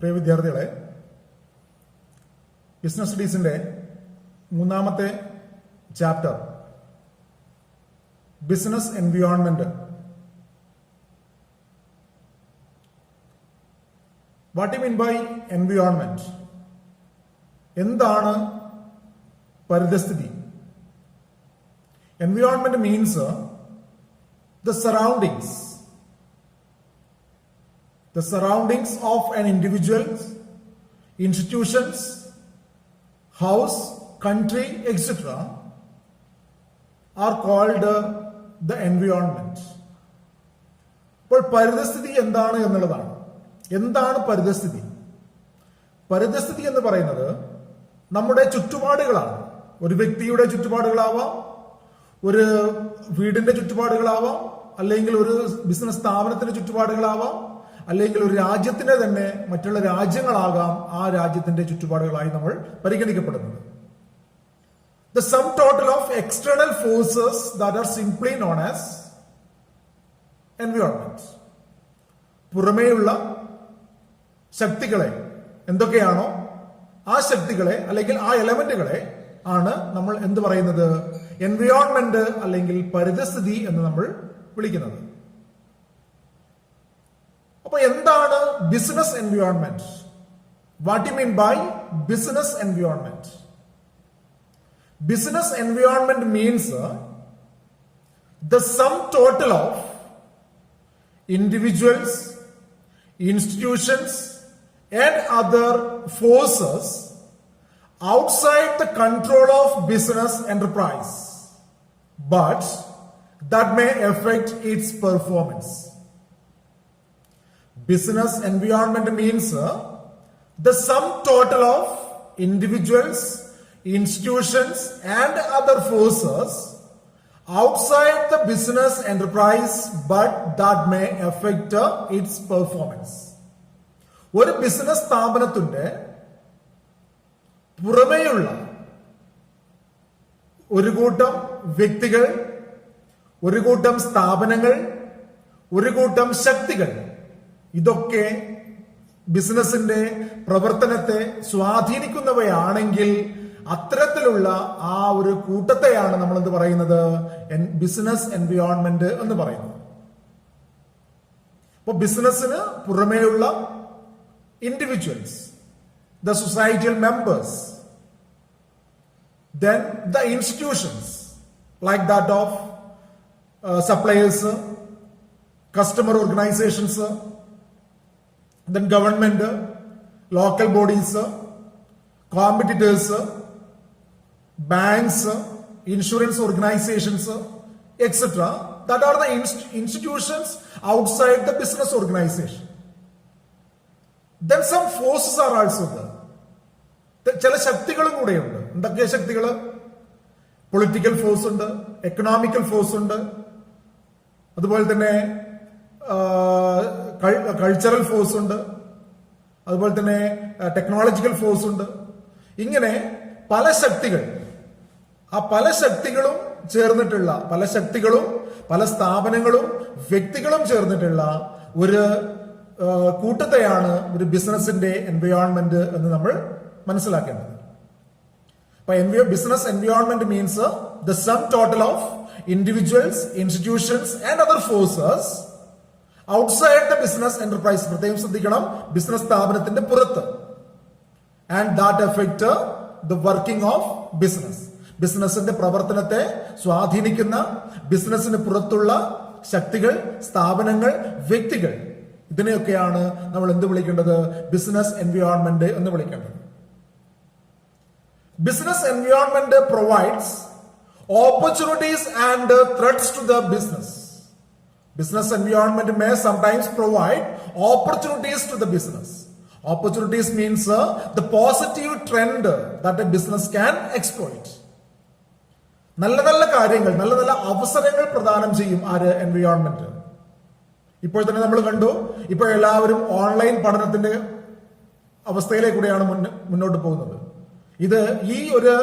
പ്രിയ വിദ്യാർത്ഥികളെ, ബിസിനസ് സ്റ്റഡീസിന്റെ മൂന്നാമത്തെ chapter business environment. What you mean by environment? എന്താണ് പരിതസ്ഥിതി? Environment means the surroundings of an individual, institutions, house, country, etc. are called the environment. അപ്പോൾ പരിതസ്ഥിതി എന്താണ് എന്നുള്ളതാണ്. എന്താണ് പരിതസ്ഥിതി? പരിതസ്ഥിതി എന്ന് പറയുന്നത് നമ്മുടെ ചുറ്റുപാടുകളാണ്. ഒരു വ്യക്തിയുടെ ചുറ്റുപാടുകളാവാം, ഒരു വീടിന്റെ ചുറ്റുപാടുകളാവാം, അല്ലെങ്കിൽ ഒരു ബിസിനസ് സ്ഥാപനത്തിന്റെ ചുറ്റുപാടുകളാവാം, അല്ലെങ്കിൽ ഒരു രാജ്യത്തിന്റെ തന്നെ മറ്റുള്ള രാജ്യങ്ങളാകാം ആ രാജ്യത്തിന്റെ ചുറ്റുപാടുകളായി നമ്മൾ പരിഗണിക്കപ്പെടുന്നത്. The sum total of external forces that are simply known as environment. പുറമേയുള്ള ശക്തികളെ എന്തൊക്കെയാണോ ആ ശക്തികളെ അല്ലെങ്കിൽ ആ എലമെന്റുകളെ ആണ് നമ്മൾ എന്ത് പറയുന്നത്? എൻവയോൺമെന്റ് അല്ലെങ്കിൽ പരിതസ്ഥിതി എന്ന് നമ്മൾ വിളിക്കുന്നത്. അപ്പൊ എന്താണ് business environment? What you mean by business environment? Business environment means the sum total of individuals, institutions and other forces outside the control of business enterprise, but that may affect its performance. Business environment means the sum total of individuals, institutions and other forces outside the business enterprise, but that may affect its performance. ഒരു business സ്ഥാപനത്തിന്റെ പുറമേയുള്ള ഒരു കൂട്ടം വ്യക്തികൾ, ഒരു കൂട്ടം സ്ഥാപനങ്ങൾ, ഒരു കൂട്ടം ശക്തികൾ, ഇതൊക്കെ ബിസിനസിന്റെ പ്രവർത്തനത്തെ സ്വാധീനിക്കുന്നവയാണെങ്കിൽ അത്തരത്തിലുള്ള ആ ഒരു കൂട്ടത്തെയാണ് നമ്മൾ എന്ത് പറയുന്നത്? ബിസിനസ് എൻവയോൺമെന്റ് എന്ന് പറയുന്നത്. അപ്പൊ ബിസിനസിന് പുറമേയുള്ള individuals, the societal members, then the institutions like that of suppliers, customer organizations, then government, local bodies, competitors, banks, insurance organizations, etc. that are the institutions outside the business organization. Then some forces are also there. ചില ശക്തികളും കൂടെയുണ്ട്. എന്തൊക്കെയാ ശക്തികൾ? Political force ഉണ്ട്, economical force ഉണ്ട്, അതുപോലെ തന്നെ cultural force ഉണ്ട്, അതുപോലെ തന്നെ ടെക്നോളജിക്കൽ ഫോഴ്സ് ഉണ്ട്. ഇങ്ങനെ പല ശക്തികൾ, ആ പല ശക്തികളും ചേർന്നിട്ടുള്ള, പല ശക്തികളും പല സ്ഥാപനങ്ങളും വ്യക്തികളും ചേർന്നിട്ടുള്ള ഒരു കൂട്ടത്തെയാണ് ഒരു ബിസിനസിന്റെ എൻവയോൺമെന്റ് എന്ന് നമ്മൾ മനസ്സിലാക്കേണ്ടത്. അപ്പൊ business environment means the sum total of individuals, institutions and other forces outside the business enterprise. പ്രത്യേകം ശ്രദ്ധിക്കണം, ബിസിനസ് സ്ഥാപനത്തിന്റെ പുറത്ത്. And that effect the working of business. ബിസിനസിന്റെ പ്രവർത്തനത്തെ സ്വാധീനിക്കുന്ന ബിസിനസിന് പുറത്തുള്ള ശക്തികൾ, സ്ഥാപനങ്ങൾ, വ്യക്തികൾ, ഇതിനെയൊക്കെയാണ് നമ്മൾ എന്ത് വിളിക്കേണ്ടത്? ബിസിനസ് എൻവയോൺമെന്റ് എന്ന് വിളിക്കേണ്ടത്. Business environment provides opportunities and threats to the business. Business environment may sometimes provide opportunities to the business. Opportunities means the positive trend that a business can exploit. നല്ല നല്ല കാര്യങ്ങൾ, നല്ല നല്ല അവസരങ്ങൾ പ്രദാനം ചെയ്യും ആര്? എൻവയോൺമെന്റ്. ഇപ്പോൾ തന്നെ നമ്മൾ കണ്ടു, ഇപ്പോൾ എല്ലാവരും ഓൺലൈൻ പഠനത്തിന്റെ അവസ്ഥയിലേക്കൂടെയാണ് മുന്നോട്ട് പോകുന്നത്. ഇത് ഈ ഒരു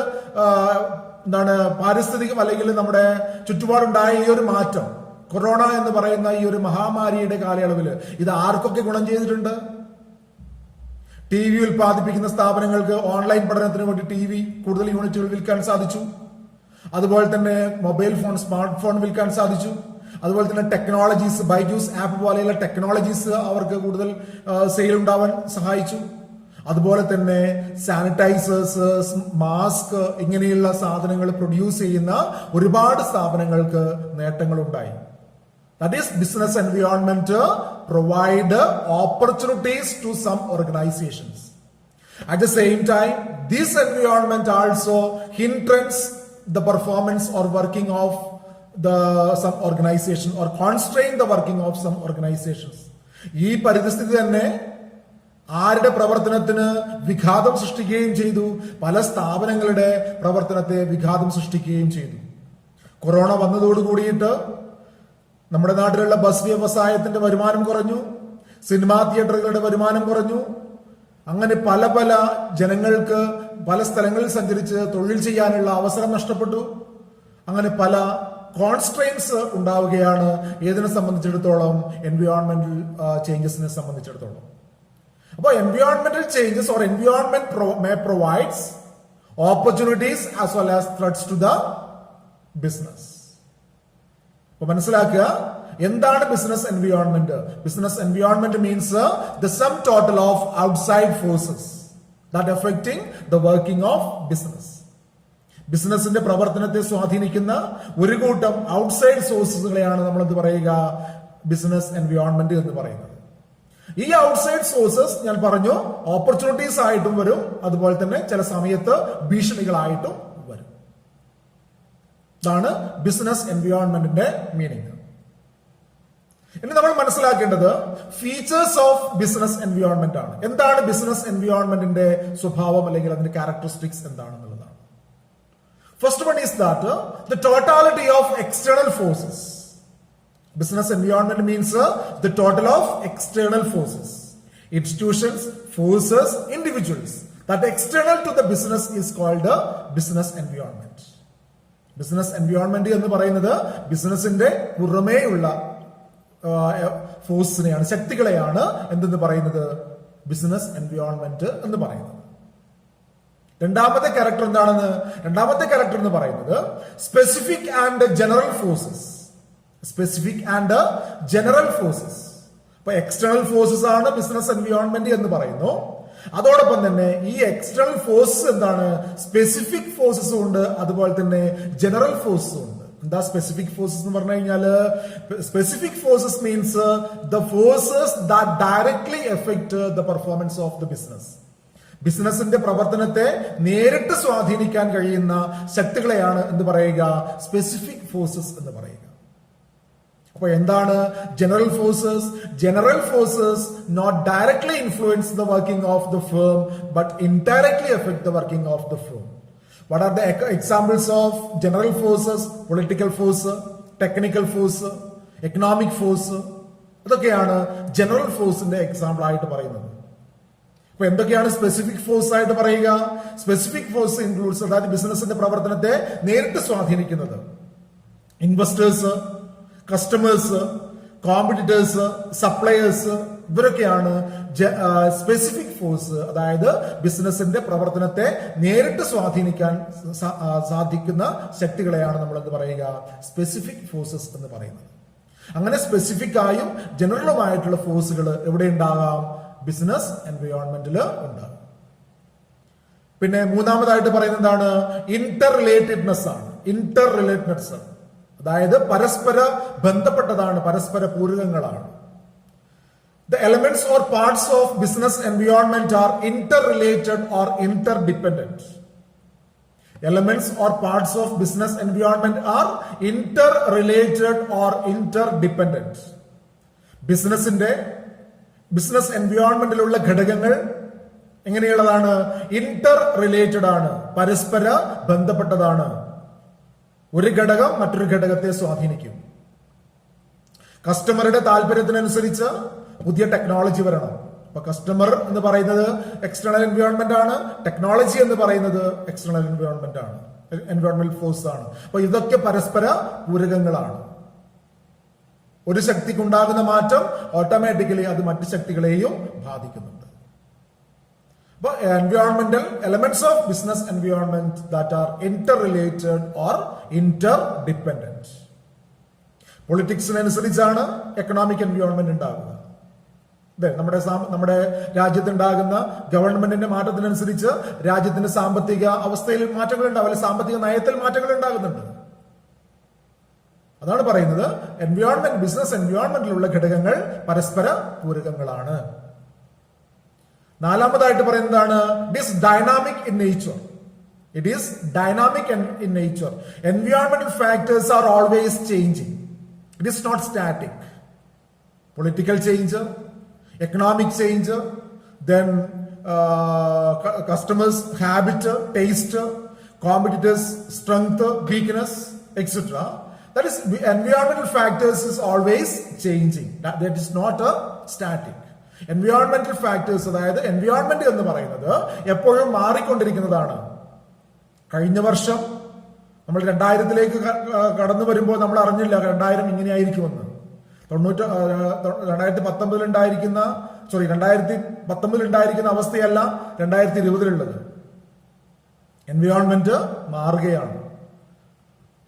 പാരിസ്ഥിതികം അല്ലെങ്കിൽ നമ്മുടെ ചുറ്റുപാടുണ്ടായ ഈ ഒരു മാറ്റം, കൊറോണ എന്ന് പറയുന്ന ഈ ഒരു മഹാമാരിയുടെ കാലയളവിൽ ഇത് ആർക്കൊക്കെ ഗുണം ചെയ്തിട്ടുണ്ട്? TV ഉൽപ്പാദിപ്പിക്കുന്ന സ്ഥാപനങ്ങൾക്ക് ഓൺലൈൻ പഠനത്തിന് വേണ്ടി TV കൂടുതൽ യൂണിറ്റുകൾ വിൽക്കാൻ സാധിച്ചു. അതുപോലെ തന്നെ മൊബൈൽ ഫോൺ, സ്മാർട്ട് ഫോൺ വിൽക്കാൻ സാധിച്ചു. അതുപോലെ തന്നെ ടെക്നോളജീസ്, ബൈജൂസ് ആപ്പ് പോലെയുള്ള ടെക്നോളജീസ് അവർക്ക് കൂടുതൽ സെയിൽ ഉണ്ടാവാൻ സഹായിച്ചു. അതുപോലെ തന്നെ സാനിറ്റൈസേഴ്സ്, മാസ്ക് ഇങ്ങനെയുള്ള സാധനങ്ങൾ പ്രൊഡ്യൂസ് ചെയ്യുന്ന ഒരുപാട് സ്ഥാപനങ്ങൾക്ക് നേട്ടങ്ങൾ ഉണ്ടായി. That is, business environment provide opportunities to some organizations. At the same time, this environment also hinders the performance or working of some organization or constrain the working of some organizations. ഈ പരിസ്ഥിതി തന്നെ ആരുടെ പ്രവർത്തനത്തിന് വിഘാതം സൃഷ്ടിക്കുകയും ചെയ്തു? പല സ്ഥാപനങ്ങളുടെ പ്രവർത്തനത്തെ വിഘാതം സൃഷ്ടിക്കുകയും ചെയ്തു. കൊറോണ വന്നതോടുകൂടിയിട്ട് നമ്മുടെ നാട്ടിലുള്ള ബസ് വ്യവസായത്തിന്റെ വരുമാനം കുറഞ്ഞു, സിനിമാ തിയേറ്ററുകളുടെ വരുമാനം കുറഞ്ഞു. അങ്ങനെ പല പല ജനങ്ങൾക്ക് പല സ്ഥലങ്ങളിൽ സഞ്ചരിച്ച് തൊഴിൽ ചെയ്യാനുള്ള അവസരം നഷ്ടപ്പെട്ടു. അങ്ങനെ പല കോൺസ്ട്രെയിൻസ് ഉണ്ടാവുകയാണ് ഏതിനെ സംബന്ധിച്ചിടത്തോളം, എൻവയോൺമെന്റൽ ചേഞ്ചസിനെ സംബന്ധിച്ചിടത്തോളം. അപ്പോൾ എൻവയോൺമെന്റൽ changes or environment may provides opportunities as well as threats to the business. അപ്പൊ മനസ്സിലാക്കുക, എന്താണ് business environment? Business environment means the sum total of outside forces that affecting the working of business. ബിസിനസിന്റെ പ്രവർത്തനത്തെ സ്വാധീനിക്കുന്ന ഒരു കൂട്ടം ഔട്ട്സൈഡ് സോഴ്സസുകളെയാണ് നമ്മൾ എന്ത് പറയുക? ബിസിനസ് എൻവയോൺമെന്റ് എന്ന് പറയുന്നത്. ഈ ഔട്ട്സൈഡ് സോഴ്സസ് ഞാൻ പറഞ്ഞു ഓപ്പർച്യൂണിറ്റീസ് ആയിട്ടും വരും, അതുപോലെ തന്നെ ചില സമയത്ത് ഭീഷണികളായിട്ടും വരും. ഇതാണ് ബിസിനസ് എൻവയോൺമെന്റിന്റെ മീനിങ്. ഇനി നമ്മൾ മനസ്സിലാക്കേണ്ടത് ഫീച്ചേഴ്സ് ഓഫ് ബിസിനസ് എൻവയോൺമെന്റ് ആണ്. എന്താണ് ബിസിനസ് എൻവയോൺമെന്റിന്റെ സ്വഭാവം അല്ലെങ്കിൽ അതിന്റെ ക്യാരക്ടറിസ്റ്റിക്സ് എന്താണെന്നുള്ളതാണ്. First one is that the totality of external forces. Business environment means the total of external forces, institutions, forces, individuals that external to the business is called the business environment. Business environment എന്ന് പറയുന്നത് ബിസിനസിന്റെ പുറമേയുള്ള ഫോഴ്സിനെയാണ്, ശക്തികളെയാണ് എന്തെന്ന് പറയുന്നത്? Business environment എന്ന് പറയുന്നത്. രണ്ടാമത്തെ character എന്താണെന്ന്? രണ്ടാമത്തെ ക്യാരക്ടർ എന്ന് പറയുന്നത് specific and general forces. Specific and general forces. അപ്പൊ എക്സ്റ്റേണൽ ഫോഴ്സസ് ആണ് ബിസിനസ് എൻവയോൺമെന്റ് എന്ന് പറയുന്നു. അതോടൊപ്പം തന്നെ ഈ എക്സ്റ്റേണൽ ഫോഴ്സ് എന്താണ്? സ്പെസിഫിക് ഫോഴ്സസും ഉണ്ട്, അതുപോലെ തന്നെ ജനറൽ ഫോഴ്സും ഉണ്ട്. എന്താ സ്പെസിഫിക് ഫോഴ്സസ് എന്ന് പറഞ്ഞു കഴിഞ്ഞാല്? Specific forces means the forces that directly effect the performance of the business. ബിസിനസിന്റെ പ്രവർത്തനത്തെ നേരിട്ട് സ്വാധീനിക്കാൻ കഴിയുന്ന ശക്തികളെയാണ് എന്ത് പറയുക? സ്പെസിഫിക് ഫോഴ്സസ് എന്ന് പറയുക. അപ്പൊ എന്താണ് general forces? General forces not directly influence the working of the firm but indirectly effect the working of the firm. What are the examples of general forces? Political force, technical force, economic force. ഇതൊക്കെയാണ് general ഫോഴ്സിന്റെ example ആയിട്ട് പറയുന്നത്. അപ്പൊ എന്തൊക്കെയാണ് specific force ആയിട്ട് പറയുക? Specific force includes, അതായത് ബിസിനസിന്റെ പ്രവർത്തനത്തെ നേരിട്ട് സ്വാധീനിക്കുന്നത് ഇൻവെസ്റ്റേഴ്സ്, കസ്റ്റമേഴ്സ്, കോമ്പറ്റീറ്റേഴ്സ്, സപ്ലയേഴ്സ്, ഇവരൊക്കെയാണ് സ്പെസിഫിക് ഫോഴ്സ്. അതായത് ബിസിനസിന്റെ പ്രവർത്തനത്തെ നേരിട്ട് സ്വാധീനിക്കാൻ സാധിക്കുന്ന ശക്തികളെയാണ് നമ്മൾ എന്ത് പറയുക? സ്പെസിഫിക് ഫോഴ്സസ് എന്ന് പറയുന്നത്. അങ്ങനെ സ്പെസിഫിക് ആയും ജനറലുമായിട്ടുള്ള ഫോഴ്സുകൾ എവിടെ ഉണ്ടാകാം? ബിസിനസ് എൻവയോൺമെന്റിൽ ഉണ്ടാകും. പിന്നെ മൂന്നാമതായിട്ട് പറയുന്നത് എന്താണ്? ഇന്റർ റിലേറ്റഡ്നെസ് ആണ്. ഇന്റർ റിലേറ്റഡ്നെസ്, അതായത് പരസ്പര ബന്ധപ്പെട്ടതാണ്, പരസ്പര പൂരകങ്ങളാണ്. The elements or parts of business environment are interrelated or interdependent. Elements or parts of business environment are interrelated or interdependent. Business എൻവയോൺമെന്റിലുള്ള ഘടകങ്ങൾ എങ്ങനെയുള്ളതാണ്? ഇന്റർ റിലേറ്റഡ് ആണ്, പരസ്പര ബന്ധപ്പെട്ടതാണ്. ഒരു ഘടകം മറ്റൊരു ഘടകത്തെ സ്വാധീനിക്കും. കസ്റ്റമറുടെ താല്പര്യത്തിനനുസരിച്ച് പുതിയ ടെക്നോളജി വരണം. അപ്പൊ കസ്റ്റമർ എന്ന് പറയുന്നത് എക്സ്റ്റേണൽ എൻവയോൺമെന്റ് ആണ്, ടെക്നോളജി എന്ന് പറയുന്നത് എക്സ്റ്റേണൽ എൻവയോൺമെന്റ് ആണ്, എൻവയോൺമെന്റ് ഫോഴ്സ് ആണ്. അപ്പൊ ഇതൊക്കെ പരസ്പര പൂരകങ്ങളാണ്. ഒരു ശക്തിക്കുണ്ടാകുന്ന മാറ്റം ഓട്ടോമാറ്റിക്കലി അത് മറ്റു ശക്തികളെയും ബാധിക്കുന്നുണ്ട്. environmental elements of business environment that are interrelated or interdependent. പൊളിറ്റിക്സിനനുസരിച്ചാണ് എക്കണോമിക് എൻവയോൺമെന്റ് ഉണ്ടാകുക. അതെ, നമ്മുടെ രാജ്യത്തുണ്ടാകുന്ന ഗവൺമെന്റിന്റെ മാറ്റത്തിനനുസരിച്ച് രാജ്യത്തിന്റെ സാമ്പത്തിക അവസ്ഥയിൽ മാറ്റങ്ങൾ ഉണ്ടാവും, അല്ലെങ്കിൽ സാമ്പത്തിക നയത്തിൽ മാറ്റങ്ങൾ ഉണ്ടാകുന്നുണ്ട്. അതാണ് പറയുന്നത് എൻവയോൺമെന്റ്, ബിസിനസ് എൻവയോൺമെന്റിലുള്ള ഘടകങ്ങൾ പരസ്പര പൂരകങ്ങളാണ്. നാലാമതായിട്ട് പറയുന്നതാണ് it is dynamic in nature. It is dynamic in nature. എൻവയോൺമെന്റൽ factors are always changing. It is not static. Political change, economic change, then customers' habit, taste, competitors' strength, weakness, etc. That is, environmental factors is always changing. That is not a static. Environmental factors, അതായത് environment എന്ന് പറയുന്നത് എപ്പോഴും മാറിക്കൊണ്ടിരിക്കുന്നതാണ്. കഴിഞ്ഞ വർഷം നമ്മൾ 2000-ലേക്ക് കടന്നു വരുമ്പോൾ നമ്മൾ അറിഞ്ഞില്ല 2000 ഇങ്ങനെയായിരിക്കുമെന്ന്. 2019 ഉണ്ടായിരിക്കുന്ന അവസ്ഥയല്ല 2020 എൻവയോൺമെന്റ് മാറുകയാണ്.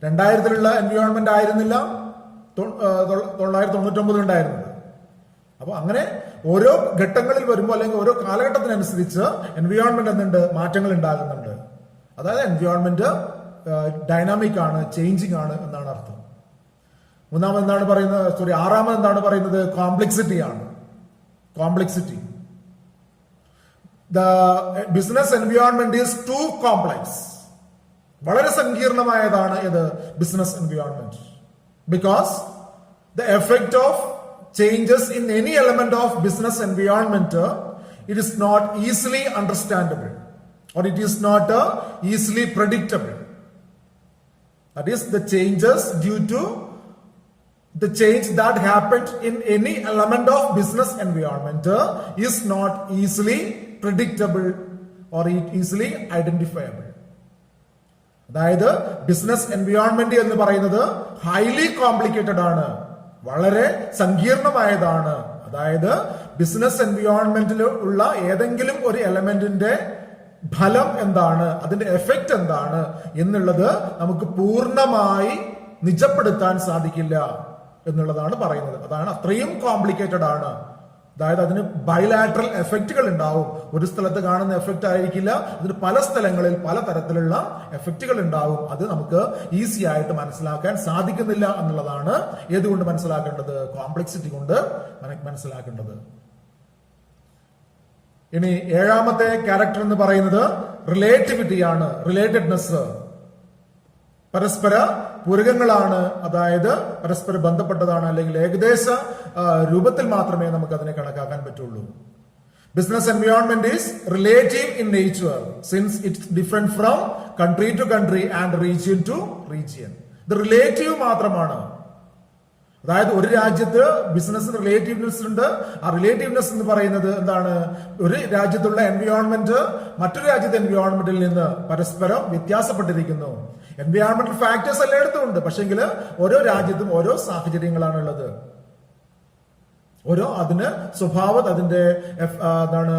2000 എൻവയോൺമെന്റ് ആയിരുന്നില്ല 999 ഉണ്ടായിരുന്നത്. അപ്പൊ അങ്ങനെ ഓരോ ഘട്ടങ്ങളിൽ വരുമ്പോൾ അല്ലെങ്കിൽ ഓരോ കാലഘട്ടത്തിനനുസരിച്ച് എൻവയോൺമെന്റ് എന്തുണ്ട്, മാറ്റങ്ങൾ ഉണ്ടാകുന്നുണ്ട്. അതായത് എൻവയോൺമെന്റ് ഡൈനാമിക് ആണ്, ചേഞ്ചിങ് ആണ് എന്നാണ് അർത്ഥം. ആറാമത് എന്താണ് പറയുന്നത്, കോംപ്ലക്സിറ്റി ആണ്. Complexity. The business environment is too complex. വളരെ സങ്കീർണമായതാണ് ഇത് business environment. Because the effect of changes in any element of business environment it is not easily understandable or it is not easily predictable. That is, the changes due to the change that happened in any element of business environment is not easily predictable or easily identifiable. അതായത് business environment എന്ന് പറയുന്നത് highly complicated ആണ്, വളരെ സങ്കീർണമായതാണ്. അതായത് business എൻവയോൺമെന്റിൽ ഉള്ള ഏതെങ്കിലും ഒരു എലമെന്റിന്റെ ഫലം എന്താണ്, അതിന്റെ എഫക്റ്റ് എന്താണ് എന്നുള്ളത് നമുക്ക് പൂർണ്ണമായി നിജപ്പെടുത്താൻ സാധിക്കില്ല എന്നുള്ളതാണ് പറയുന്നത്. അതാണ് അത്രയും കോംപ്ലിക്കേറ്റഡ് ആണ്. അതായത് അതിന് ബൈലാറ്ററൽ എഫക്റ്റുകൾ ഉണ്ടാവും. ഒരു സ്ഥലത്ത് കാണുന്ന എഫക്റ്റ് ആയിരിക്കില്ല, അതിന് പല സ്ഥലങ്ങളിൽ പല തരത്തിലുള്ള എഫക്റ്റുകൾ ഉണ്ടാവും. അത് നമുക്ക് ഈസി ആയിട്ട് മനസ്സിലാക്കാൻ സാധിക്കുന്നില്ല എന്നുള്ളതാണ് ഏതുകൊണ്ട് മനസ്സിലാക്കേണ്ടത്, കോംപ്ലക്സിറ്റി കൊണ്ട് മനസ്സിലാക്കേണ്ടത്. ഇനി ഏഴാമത്തെ ക്യാരക്ടർ എന്ന് പറയുന്നത് റിലേറ്റിവിറ്റി ആണ്, റിലേറ്റഡ്നെസ്. പരസ്പര പൂരകങ്ങളാണ്, അതായത് പരസ്പരം ബന്ധപ്പെട്ടതാണ്, അല്ലെങ്കിൽ ഏകദേശ രൂപത്തിൽ മാത്രമേ നമുക്ക് അതിനെ കണക്കാക്കാൻ പറ്റുള്ളൂ. Business environment is relative in nature since it's different from country to country and region to region. ഇത് റിലേറ്റീവ് മാത്രമാണ്. അതായത് ഒരു രാജ്യത്ത് ബിസിനസ്സിന് റിലേറ്റീവ്നെസ് ഉണ്ട്. ആ റിലേറ്റീവ്നെസ് എന്ന് പറയുന്നത് എന്താണ്, ഒരു രാജ്യത്തുള്ള എൻവയോൺമെന്റ് മറ്റൊരു രാജ്യത്തെ എൻവയോൺമെന്റിൽ നിന്ന് പരസ്പരം വ്യത്യാസപ്പെട്ടിരിക്കുന്നു. എൻവയോൺമെന്റൽ ഫാക്ടേഴ്സ് എല്ലായിടത്തും ഉണ്ട്, പക്ഷെങ്കിൽ ഓരോ രാജ്യത്തും ഓരോ സാഹചര്യങ്ങളാണ് ഉള്ളത്. ഓരോ അതിന് സ്വഭാവം, അതിന്റെ എന്താണ്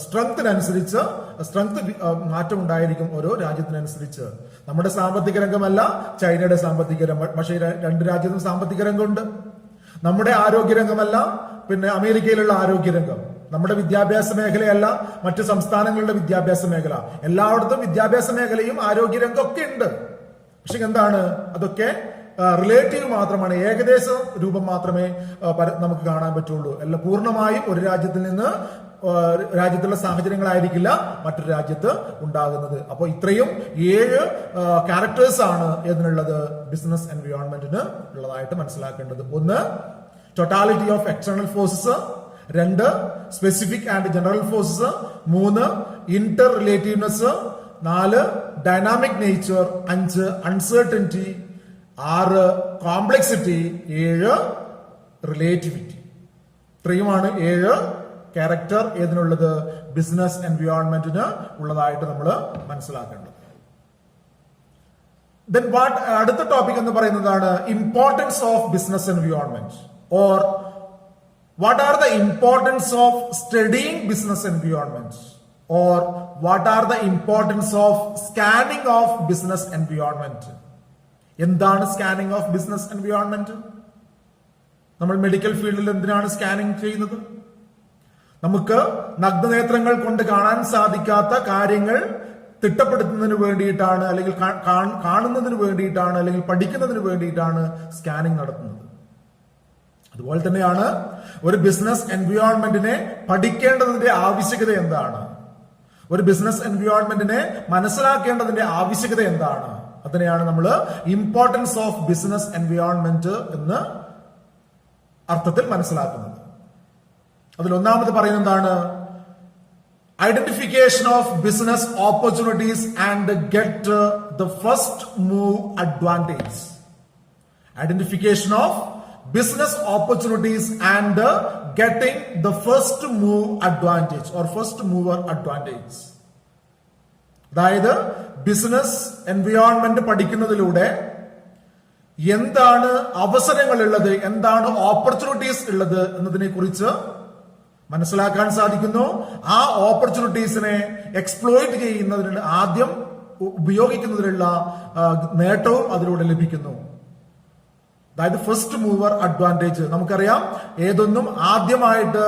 സ്ട്രെങ്തിനനുസരിച്ച് സ്ട്രെങ്ത് മാറ്റം ഉണ്ടായിരിക്കും ഓരോ രാജ്യത്തിനനുസരിച്ച്. നമ്മുടെ സാമ്പത്തിക രംഗമല്ല ചൈനയുടെ സാമ്പത്തിക രംഗം, പക്ഷേ രണ്ട് രാജ്യത്തും സാമ്പത്തിക രംഗമുണ്ട്. നമ്മുടെ ആരോഗ്യരംഗമല്ല പിന്നെ അമേരിക്കയിലുള്ള ആരോഗ്യരംഗം. നമ്മുടെ വിദ്യാഭ്യാസ മേഖലയല്ല മറ്റു സംസ്ഥാനങ്ങളുടെ വിദ്യാഭ്യാസ മേഖല. എല്ലായിടത്തും വിദ്യാഭ്യാസ മേഖലയും ആരോഗ്യരംഗം ഒക്കെ ഉണ്ട്. പക്ഷെ എന്താണ്, അതൊക്കെ റിലേറ്റീവ് മാത്രമാണ്, ഏകദേശ രൂപം മാത്രമേ നമുക്ക് കാണാൻ പറ്റുള്ളൂ. എല്ലാം പൂർണ്ണമായും ഒരു രാജ്യത്തിൽ നിന്ന് രാജ്യത്തുള്ള സാഹചര്യങ്ങളായിരിക്കില്ല മറ്റൊരു രാജ്യത്ത് ഉണ്ടാകുന്നത്. അപ്പോൾ ഇത്രയും 7 ക്യാരക്ടേഴ്സ് ആണ് ഇതിനുള്ളത്, ബിസിനസ് എൻവയോൺമെന്റിന് ഉള്ളതായിട്ട് മനസ്സിലാക്കേണ്ടത്. 1, totality of external forces. 2, specific and general forces. 3, inter relativeness. 4, dynamic nature. 5, uncertainty. 6, complexity. 7, relativity. ഇത്രയുമാണ് 7 ക്യാരക്ടർ ഏതിനുള്ളത്, ബിസിനസ് എൻവയോൺമെന്റിന് ഉള്ളതായിട്ട് നമ്മൾ മനസ്സിലാക്കേണ്ടത്. ദെൻ അടുത്ത ടോപ്പിക് എന്ന് പറയുന്നതാണ് importance of business environment, or what are the importance of studying business environment. or what are the importance of scanning of business environment? എന്താണ് scanning of business environment? നമ്മൾ medical ഫീൽഡിൽ എന്തിനാണ് സ്കാനിംഗ് ചെയ്യുന്നത്? നമുക്ക് നഗ്നനേത്രങ്ങൾ കൊണ്ട് കാണാൻ സാധിക്കാത്ത കാര്യങ്ങൾ തിട്ടപ്പെടുത്തുന്നതിന് വേണ്ടിയിട്ടാണ്, അല്ലെങ്കിൽ കാണുന്നതിന് വേണ്ടിയിട്ടാണ്, അല്ലെങ്കിൽ പഠിക്കുന്നതിന് വേണ്ടിയിട്ടാണ് സ്കാനിംഗ് നടത്തുന്നത്. അതുപോലെ തന്നെയാണ് ഒരു ബിസിനസ് എൻവയോൺമെന്റിനെ പഠിക്കേണ്ടതിന്റെ ആവശ്യകത എന്താണ്, ഒരു ബിസിനസ് എൻവയോൺമെന്റിനെ മനസ്സിലാക്കേണ്ടതിന്റെ ആവശ്യകത എന്താണ്, അതിനെയാണ് നമ്മൾ ഇമ്പോർട്ടൻസ് ഓഫ് ബിസിനസ് എൻവയോൺമെന്റ് എന്ന് അർത്ഥത്തിൽ മനസ്സിലാക്കുന്നത്. അതിൽ ഒന്നാമത് പറയുന്നത് എന്താണ്? Identification of business opportunities and get the first move advantage. Identification of business opportunities and getting the first move advantage or first mover advantage. അതായത് ബിസിനസ് എൻവയോൺമെന്റ് പഠിക്കുന്നതിലൂടെ എന്താണ് അവസരങ്ങൾ ഉള്ളത്, എന്താണ് ഓപ്പർച്യൂണിറ്റീസ് ഉള്ളത് എന്നതിനെ കുറിച്ച് മനസ്സിലാക്കാൻ സാധിക്കുന്നു. ആ ഓപ്പർച്യൂണിറ്റീസിനെ എക്സ്പ്ലോയിറ്റ് ചെയ്യുന്നതിന്, ആദ്യം ഉപയോഗിക്കുന്നതിനുള്ള നേട്ടവും അതിലൂടെ ലഭിക്കുന്നു. അതായത് ഫസ്റ്റ് മൂവർ അഡ്വാൻറ്റേജ്. നമുക്കറിയാം, ഏതൊന്നും ആദ്യമായിട്ട്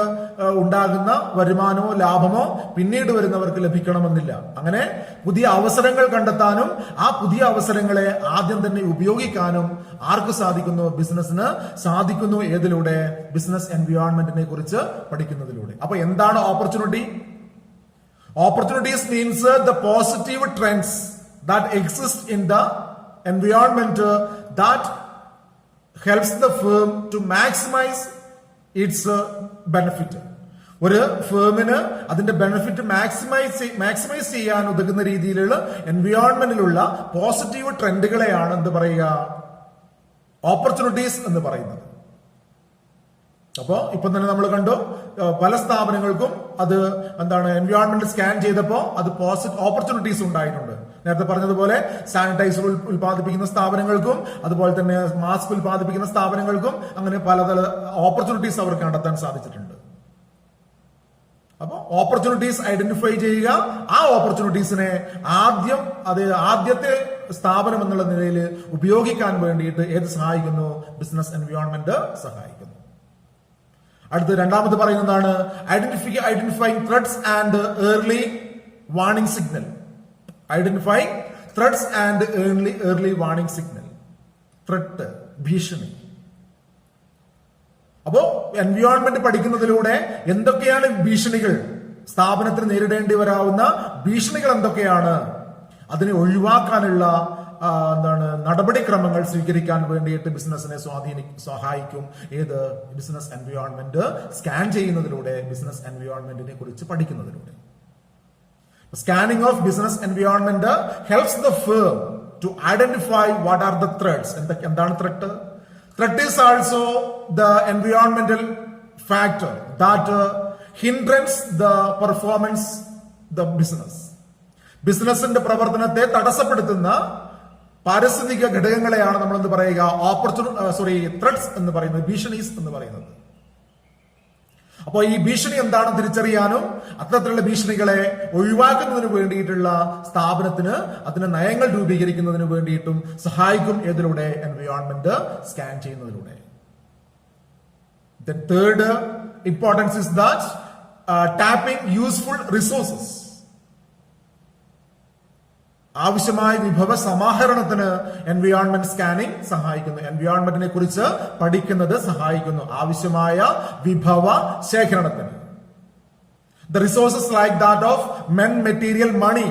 ഉണ്ടാകുന്ന വരുമാനമോ ലാഭമോ പിന്നീട് വരുന്നവർക്ക് ലഭിക്കണമെന്നില്ല. അങ്ങനെ പുതിയ അവസരങ്ങൾ കണ്ടെത്താനും ആ പുതിയ അവസരങ്ങളെ ആദ്യം തന്നെ ഉപയോഗിക്കാനും ആർക്ക് സാധിക്കുന്നു? ബിസിനസിന് സാധിക്കുന്നു. ഏതിലൂടെ? ബിസിനസ് എൻവയോൺമെന്റിനെ കുറിച്ച് പഠിക്കുന്നതിലൂടെ. അപ്പൊ എന്താണ് opportunity? Opportunities means the positive trends that exist in the environment that helps the firm to maximize its benefit. ഒരു ഫേമിന് അതിന്റെ ബെനിഫിറ്റ് മാക്സിമൈസ് ചെയ്യാൻ ഉതകുന്ന രീതിയിലുള്ള എൻവയോൺമെന്റിലുള്ള പോസിറ്റീവ് ട്രെൻഡുകളെയാണ് എന്ത് പറയുക? ഓപ്പർച്യൂണിറ്റീസ് എന്ന് പറയുന്നത്. അപ്പോ ഇപ്പൊ തന്നെ നമ്മൾ കണ്ടു, പല സ്ഥാപനങ്ങൾക്കും അത് എന്താണ്, എൻവയോൺമെന്റ് സ്കാൻ ചെയ്തപ്പോൾ അത് ഓപ്പർച്യൂണിറ്റീസ് ഉണ്ടായിട്ടുണ്ട്. നേരത്തെ പറഞ്ഞതുപോലെ സാനിറ്റൈസർ ഉൽപ്പാദിപ്പിക്കുന്ന സ്ഥാപനങ്ങൾക്കും അതുപോലെ തന്നെ മാസ്ക് ഉൽപ്പാദിപ്പിക്കുന്ന സ്ഥാപനങ്ങൾക്കും അങ്ങനെ പലതര ഓപ്പർച്യൂണിറ്റീസ് അവർക്ക് കണ്ടെത്താൻ സാധിച്ചിട്ടുണ്ട്. അപ്പൊ ഓപ്പർച്യൂണിറ്റീസ് ഐഡന്റിഫൈ ചെയ്യുക, ആ ഓപ്പർച്യൂണിറ്റീസിനെ ആദ്യത്തെ സ്ഥാപനം എന്നുള്ള നിലയിൽ ഉപയോഗിക്കാൻ വേണ്ടിയിട്ട് ഏത് സഹായിക്കുന്നു? ബിസിനസ് എൻവയോൺമെന്റ് സഹായിക്കുന്നു. അടുത്ത് രണ്ടാമത് പറയുന്നതാണ് identifying threads and early warning signal. Identifying threads and early warning signal. Thread, ഭീഷണി. അപ്പോ എൻവയോൺമെന്റ് പഠിക്കുന്നതിലൂടെ എന്തൊക്കെയാണ് ഭീഷണികൾ, സ്ഥാപനത്തിന് നേരിടേണ്ടി വരാവുന്ന ഭീഷണികൾ എന്തൊക്കെയാണ്, അതിനെ ഒഴിവാക്കാനുള്ള നടപടിക്രമങ്ങൾ സ്വീകരിക്കാൻ വേണ്ടിയിട്ട് ബിസിനസിനെ സഹായിക്കും. ഏത്? ബിസിനസ് എൻവയോൺമെന്റ് സ്കാൻ ചെയ്യുന്നതിലൂടെ, ബിസിനസ് എൻവയോൺമെന്റിനെ കുറിച്ച് പഠിക്കുന്നതിലൂടെ. Scanning of business environment helps the firm to identify what are the threats. എന്താണ് threat? Threat is also the എൻവയോൺമെന്റൽ factor that hindrance the performance the business. ബിസിനസിന്റെ പ്രവർത്തനത്തെ തടസ്സപ്പെടുത്തുന്ന പാരിസ്ഥിതിക ഘടകങ്ങളെയാണ് നമ്മൾ എന്ത് പറയുക? ത്രെഡ്സ് എന്ന് പറയുന്നത്, ഭീഷണീസ് എന്ന് പറയുന്നത്. അപ്പോൾ ഈ ഭീഷണി എന്താണെന്ന് തിരിച്ചറിയാനും അത്തരത്തിലുള്ള ഭീഷണികളെ ഒഴിവാക്കുന്നതിന് വേണ്ടിയിട്ടുള്ള സ്ഥാപനത്തിന് അതിന് നയങ്ങൾ രൂപീകരിക്കുന്നതിന് വേണ്ടിയിട്ടും സഹായിക്കും. ഏതിലൂടെ? എൻവയോൺമെന്റ് സ്കാൻ ചെയ്യുന്നതിലൂടെ. The third importance is that tapping useful resources. ആവശ്യമായ വിഭവ സമാഹരണത്തിന് എൻവയോൺമെന്റ് സ്കാനിംഗ് സഹായിക്കുന്നു. എൻവയോൺമെന്റിനെ കുറിച്ച് പഠിക്കുന്നത് സഹായിക്കുന്നു ആവശ്യമായ വിഭവ ശേഖരണത്തിന്. The resources like that of men, material, money,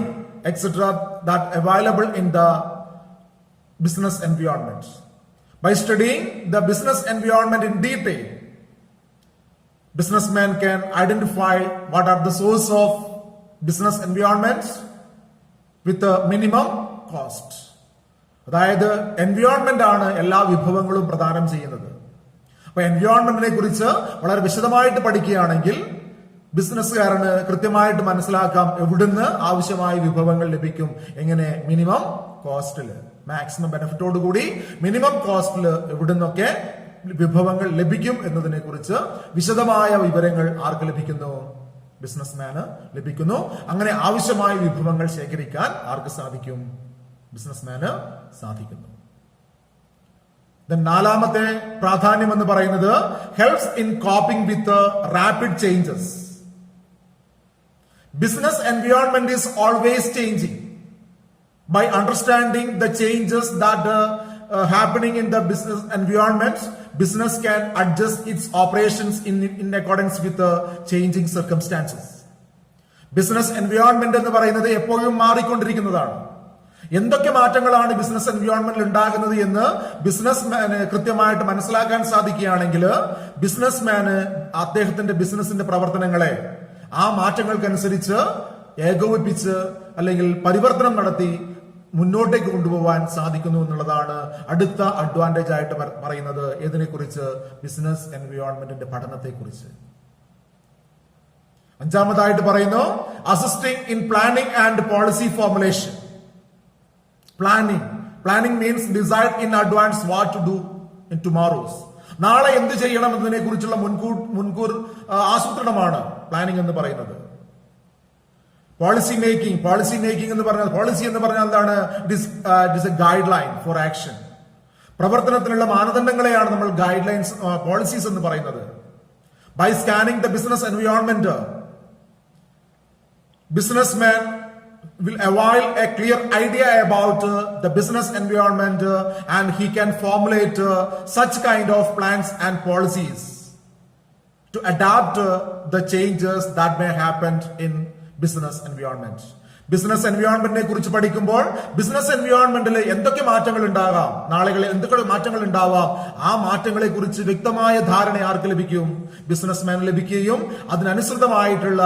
etc. that available in the business environment. By studying the business environment in detail, businessmen can identify what are the source of business environments with a minimum cost. അതായത് environment ആണ് എല്ലാ വിഭവങ്ങളും പ്രദാനം ചെയ്യുന്നത്. അപ്പൊ എൻവയോൺമെന്റിനെ കുറിച്ച് വളരെ വിശദമായിട്ട് പഠിക്കുകയാണെങ്കിൽ ബിസിനസ്സുകാരന് കൃത്യമായിട്ട് മനസ്സിലാക്കാം എവിടുന്ന് ആവശ്യമായ വിഭവങ്ങൾ ലഭിക്കും. എങ്ങനെ? മിനിമം കോസ്റ്റില്, മാക്സിമം ബെനിഫിറ്റോട് കൂടി മിനിമം കോസ്റ്റില് എവിടുന്നൊക്കെ വിഭവങ്ങൾ ലഭിക്കും എന്നതിനെ കുറിച്ച് വിശദമായ വിവരങ്ങൾ ആർക്ക് ലഭിക്കുന്നു? ബിസിനസ്മാന് ലഭിക്കുന്നു. അങ്ങനെ ആവശ്യമായ വിഭവങ്ങൾ ശേഖരിക്കാൻ ആർക്ക് സാധിക്കും? ബിസിനസ്മാന് സാധിക്കുന്നു. നാലാമത്തെ പ്രാധാന്യം എന്ന് പറയുന്നത് helps in coping with rapid changes. Business environment is always changing. By understanding the changes that happening in the business environment, business can adjust its operations in accordance with the changing circumstances. Business environment എന്ന് പറയുന്നത് എപ്പോഴും മാറിക്കൊണ്ടിരിക്കുന്നതാണ്. എന്തൊക്കെ മാറ്റങ്ങളാണ് business എൻവയോൺമെന്റിൽ ഉണ്ടാകുന്നത് എന്ന് ബിസിനസ്മാന് കൃത്യമായിട്ട് മനസ്സിലാക്കാൻ സാധിക്കുകയാണെങ്കിൽ ബിസിനസ്മാന് അദ്ദേഹത്തിന്റെ ബിസിനസിന്റെ പ്രവർത്തനങ്ങളെ ആ മാറ്റങ്ങൾക്കനുസരിച്ച് ഏകോപിപ്പിച്ച് അല്ലെങ്കിൽ പരിവർത്തനം നടത്തി മുന്നോട്ടേക്ക് കൊണ്ടുപോകാൻ സാധിക്കുന്നു എന്നുള്ളതാണ് അടുത്ത അഡ്വാൻറ്റേജ് ആയിട്ട് പറയുന്നത്. ഏതിനെക്കുറിച്ച്? ബിസിനസ് എൻവയോൺമെന്റിന്റെ പഠനത്തെക്കുറിച്ച്. അഞ്ചാമതായിട്ട് പറയുന്നു assisting in planning and policy formulation. Planning means decide in advance what to do in tomorrows. നാളെ എന്ത് ചെയ്യണം എന്നതിനെ കുറിച്ചുള്ള മുൻകൂർ ആസൂത്രണമാണ് പ്ലാനിംഗ് എന്ന് പറയുന്നത്. പോളിസി മേക്കിംഗ് എന്ന് പറഞ്ഞാൽ പോളിസി എന്ന് പറഞ്ഞാൽ എന്താണ്? It is a guideline for action. പ്രവർത്തനത്തിനുള്ള മാനദണ്ഡങ്ങളെയാണ് നമ്മൾ ഗൈഡ് ലൈൻസ് പോളിസീസ് എന്ന് പറയുന്നത്. By scanning the business environment, businessman will avail a clear idea about the business environment and he can formulate such kind of plans and policies to adapt the changes that may happen in business environment. Business എൻവയോൺമെന്റിനെ കുറിച്ച് പഠിക്കുമ്പോൾ business എൻവയോൺമെന്റിൽ എന്തൊക്കെ മാറ്റങ്ങൾ ഉണ്ടാകാം, നാളുകളിൽ എന്തൊക്കെ മാറ്റങ്ങൾ ഉണ്ടാവാം, ആ മാറ്റങ്ങളെ കുറിച്ച് വ്യക്തമായ ധാരണ ആർക്ക് ലഭിക്കും? ബിസിനസ്മാന് ലഭിക്കുകയും അതിനനുസൃതമായിട്ടുള്ള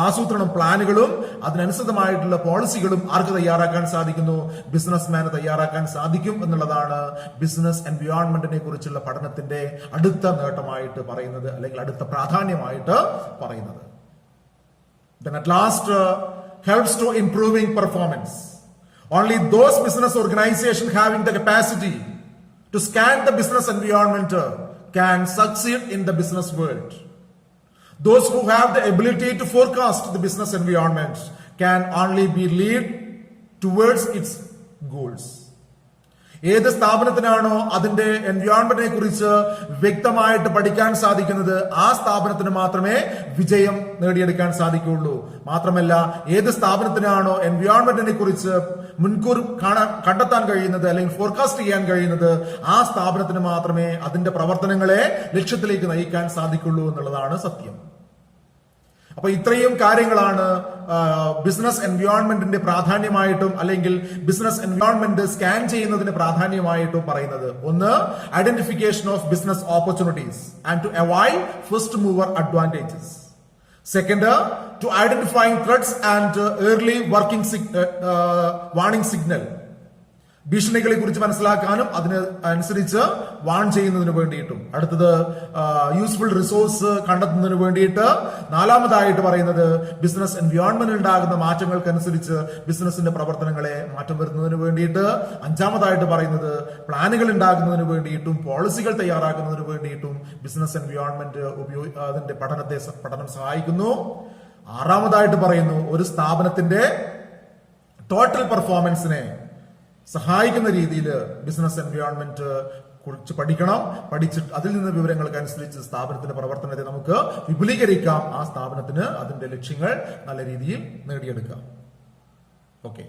ആസൂത്രണം പ്ലാനുകളും അതിനനുസൃതമായിട്ടുള്ള പോളിസികളും ആർക്ക് തയ്യാറാക്കാൻ സാധിക്കുന്നു? ബിസിനസ്മാന് തയ്യാറാക്കാൻ സാധിക്കും എന്നുള്ളതാണ് ബിസിനസ് എൻവയോൺമെന്റിനെ കുറിച്ചുള്ള പഠനത്തിന്റെ അടുത്ത നേട്ടമായിട്ട് പറയുന്നത്, അല്ലെങ്കിൽ അടുത്ത പ്രാധാന്യമായിട്ട് പറയുന്നത്. Then at last helps to improving performance. Only those business organizations having the capacity to scan the business environment can succeed in the business world. Those who have the ability to forecast the business environment can only be lead towards its goals. ഏത് സ്ഥാപനത്തിനാണോ അതിന്റെ എൻവയോൺമെന്റിനെ കുറിച്ച് വ്യക്തമായിട്ട് പഠിക്കാൻ സാധിക്കുന്നത് ആ സ്ഥാപനത്തിന് മാത്രമേ വിജയം നേടിയെടുക്കാൻ സാധിക്കുകയുള്ളൂ. മാത്രമല്ല ഏത് സ്ഥാപനത്തിനാണോ എൻവയോൺമെന്റിനെ കുറിച്ച് മുൻകൂർ കണ്ടെത്താൻ കഴിയുന്നത് അല്ലെങ്കിൽ ഫോർകാസ്റ്റ് ചെയ്യാൻ കഴിയുന്നത് ആ സ്ഥാപനത്തിന് മാത്രമേ അതിന്റെ പ്രവർത്തനങ്ങളെ ലക്ഷ്യത്തിലേക്ക് നയിക്കാൻ സാധിക്കുള്ളൂ എന്നുള്ളതാണ് സത്യം. അപ്പൊ ഇത്രയും കാര്യങ്ങളാണ് ബിസിനസ് എൻവയോൺമെന്റിന്റെ പ്രാധാന്യമായിട്ടും അല്ലെങ്കിൽ ബിസിനസ് എൻവയോൺമെന്റ് സ്കാൻ ചെയ്യുന്നതിന് പ്രാധാന്യമായിട്ടും പറയുന്നത്. ഒന്ന്, identification of business opportunities and to avoid first mover advantages. Second, to identifying threats and early warning signal. ഭീഷണികളെ കുറിച്ച് മനസ്സിലാക്കാനും അതിന് അനുസരിച്ച് വാൺ ചെയ്യുന്നതിന് വേണ്ടിയിട്ടും. അടുത്തത് യൂസ്ഫുൾ റിസോഴ്സ് കണ്ടെത്തുന്നതിന് വേണ്ടിയിട്ട്. നാലാമതായിട്ട് പറയുന്നത് ബിസിനസ് എൻവയോൺമെന്റിൽ ഉണ്ടാകുന്ന മാറ്റങ്ങൾക്കനുസരിച്ച് ബിസിനസിന്റെ പ്രവർത്തനങ്ങളെ മാറ്റം വരുന്നതിന് വേണ്ടിയിട്ട്. അഞ്ചാമതായിട്ട് പറയുന്നത് പ്ലാനുകൾ ഉണ്ടാകുന്നതിന് വേണ്ടിയിട്ടും പോളിസികൾ തയ്യാറാക്കുന്നതിന് വേണ്ടിയിട്ടും ബിസിനസ് എൻവയോൺമെന്റ് അതിന്റെ പഠനം സഹായിക്കുന്നു. ആറാമതായിട്ട് പറയുന്നു ഒരു സ്ഥാപനത്തിന്റെ ടോട്ടൽ പെർഫോമൻസിനെ സഹായിക്കുന്ന രീതിയിൽ ബിസിനസ് എൻവയോൺമെന്റ് കുറിച്ച് പഠിക്കണം. പഠിച്ചിട്ട് അതിൽ നിന്ന് വിവരങ്ങൾക്ക് അനുസരിച്ച് സ്ഥാപനത്തിന്റെ പ്രവർത്തനത്തെ നമുക്ക് വിപുലീകരിക്കാം. ആ സ്ഥാപനത്തിന് അതിന്റെ ലക്ഷ്യങ്ങൾ നല്ല രീതിയിൽ നേടിയെടുക്കാം. ഓക്കെ.